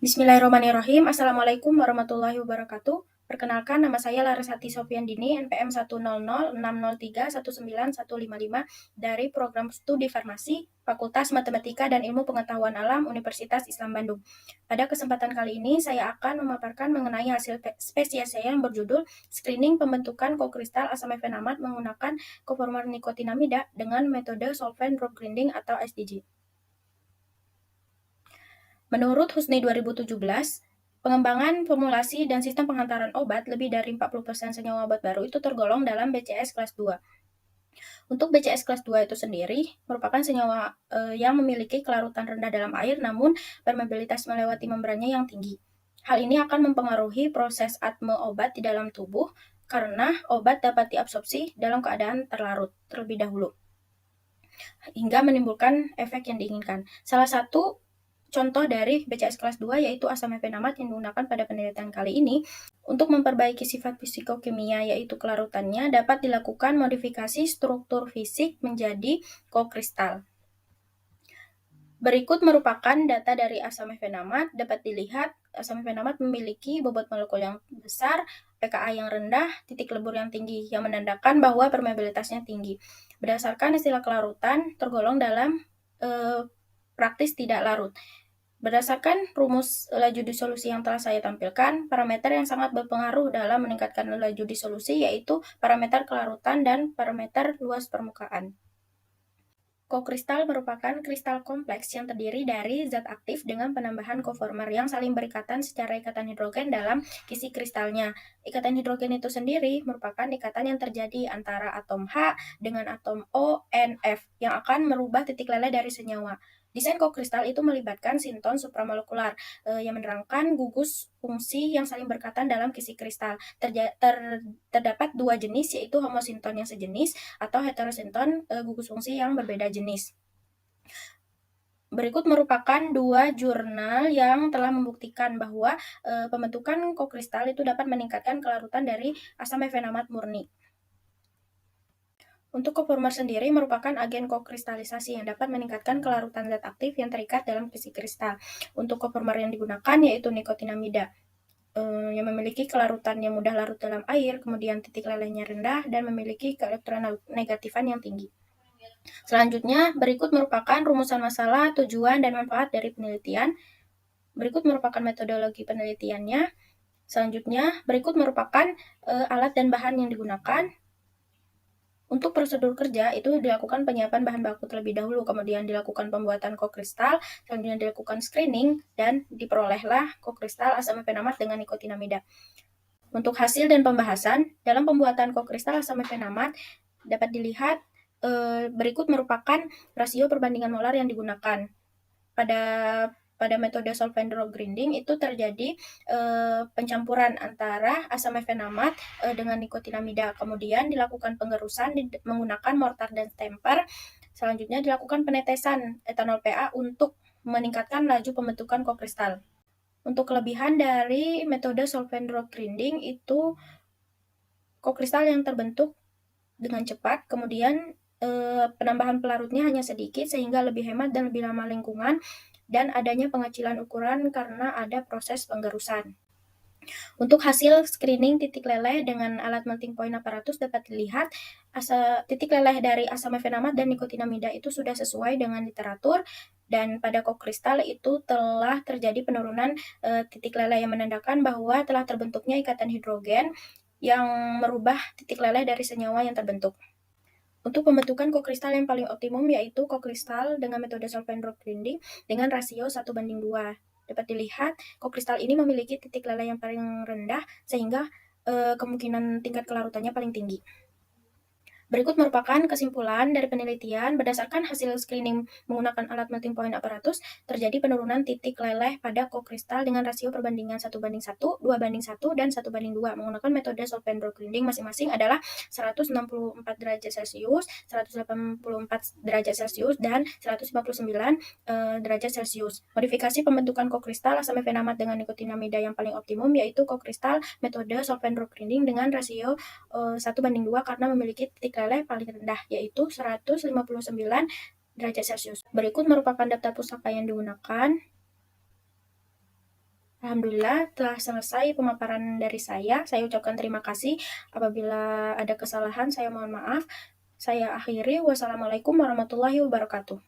Bismillahirrahmanirrahim. Assalamualaikum warahmatullahi wabarakatuh. Perkenalkan, nama saya Larasati Sofiandini, NPM 1006063191155 dari Program Studi Farmasi, Fakultas Matematika dan Ilmu Pengetahuan Alam, Universitas Islam Bandung. Pada kesempatan kali ini, saya akan memaparkan mengenai hasil spesies saya yang berjudul Screening Pembentukan Kokristal Asam Efenamat menggunakan Coformer Nicotinamida dengan metode Solvent Drop Grinding atau SDG. Menurut Husni 2017, pengembangan formulasi dan sistem penghantaran obat lebih dari 40% senyawa obat baru itu tergolong dalam BCS kelas 2. Untuk BCS kelas 2 itu sendiri merupakan senyawa yang memiliki kelarutan rendah dalam air namun permeabilitas melewati membrannya yang tinggi. Hal ini akan mempengaruhi proses atme obat di dalam tubuh karena obat dapat diabsorpsi dalam keadaan terlarut terlebih dahulu hingga menimbulkan efek yang diinginkan. Salah satu contoh dari BCS kelas 2 yaitu asam efenamat yang digunakan pada penelitian kali ini untuk memperbaiki sifat fisikokimia yaitu kelarutannya dapat dilakukan modifikasi struktur fisik menjadi kokristal. Berikut merupakan data dari asam efenamat. Dapat dilihat asam efenamat memiliki bobot molekul yang besar, pKa yang rendah, titik lebur yang tinggi yang menandakan bahwa permeabilitasnya tinggi. Berdasarkan istilah kelarutan tergolong dalam praktis tidak larut. Berdasarkan rumus laju disolusi yang telah saya tampilkan, parameter yang sangat berpengaruh dalam meningkatkan laju disolusi yaitu parameter kelarutan dan parameter luas permukaan. Kokristal merupakan kristal kompleks yang terdiri dari zat aktif dengan penambahan koformer yang saling berikatan secara ikatan hidrogen dalam kisi kristalnya. Ikatan hidrogen itu sendiri merupakan ikatan yang terjadi antara atom H dengan atom O, N, F yang akan merubah titik leleh dari senyawa. Desain kokristal itu melibatkan sinton supramolekular yang menerangkan gugus fungsi yang saling berkaitan dalam kisi kristal. Terdapat dua jenis yaitu homosinton yang sejenis atau heterosinton gugus fungsi yang berbeda jenis. Berikut merupakan dua jurnal yang telah membuktikan bahwa pembentukan kokristal itu dapat meningkatkan kelarutan dari asam efenamat murni. Untuk koformer sendiri merupakan agen kokristalisasi yang dapat meningkatkan kelarutan zat aktif yang terikat dalam kisi kristal. Untuk koformer yang digunakan yaitu nikotinamida yang memiliki kelarutan yang mudah larut dalam air, kemudian titik lelehnya rendah, dan memiliki keelektronegatifan yang tinggi. Selanjutnya, berikut merupakan rumusan masalah, tujuan, dan manfaat dari penelitian. Berikut merupakan metodologi penelitiannya. Selanjutnya, berikut merupakan alat dan bahan yang digunakan. Untuk prosedur kerja itu dilakukan penyiapan bahan baku terlebih dahulu, kemudian dilakukan pembuatan kokristal, selanjutnya dilakukan screening, dan diperolehlah kokristal asam efenamat dengan nikotinamida. Untuk hasil dan pembahasan, dalam pembuatan kokristal asam efenamat dapat dilihat berikut merupakan rasio perbandingan molar yang digunakan. Pada metode solvent drop grinding itu terjadi pencampuran antara asam efenamat dengan nikotinamida. Kemudian dilakukan pengerusan menggunakan mortar dan stamper. Selanjutnya dilakukan penetesan etanol PA untuk meningkatkan laju pembentukan kokristal. Untuk kelebihan dari metode solvent drop grinding itu kokristal yang terbentuk dengan cepat, kemudian penambahan pelarutnya hanya sedikit sehingga lebih hemat dan lebih ramah lingkungan, dan adanya pengecilan ukuran karena ada proses penggerusan. Untuk hasil screening titik leleh dengan alat melting point aparatus dapat dilihat titik leleh dari asam efenamat dan nikotinamida itu sudah sesuai dengan literatur, dan pada kokristal itu telah terjadi penurunan titik leleh yang menandakan bahwa telah terbentuknya ikatan hidrogen yang merubah titik leleh dari senyawa yang terbentuk. Untuk pembentukan kokristal yang paling optimum yaitu kokristal dengan metode solvent drop grinding dengan rasio 1:2. Dapat dilihat kokristal ini memiliki titik leleh yang paling rendah sehingga kemungkinan tingkat kelarutannya paling tinggi. Berikut merupakan kesimpulan dari penelitian. Berdasarkan hasil screening menggunakan alat melting point aparatus, terjadi penurunan titik leleh pada kokristal dengan rasio perbandingan 1:1, 2:1, dan 1:2 menggunakan metode solvent drop grinding masing-masing adalah 164 derajat Celcius, 184 derajat Celcius, dan 159 derajat Celcius. Modifikasi pembentukan kokristal asam efenamat dengan nikotinamida yang paling optimum yaitu kokristal metode solvent drop grinding dengan rasio 1:2 karena memiliki titik leleh paling rendah yaitu 159 derajat Celcius. Berikut merupakan daftar pustaka yang digunakan. Alhamdulillah telah selesai pemaparan dari saya. Saya ucapkan terima kasih. Apabila ada kesalahan, saya mohon maaf. Saya akhiri. Wassalamualaikum warahmatullahi wabarakatuh.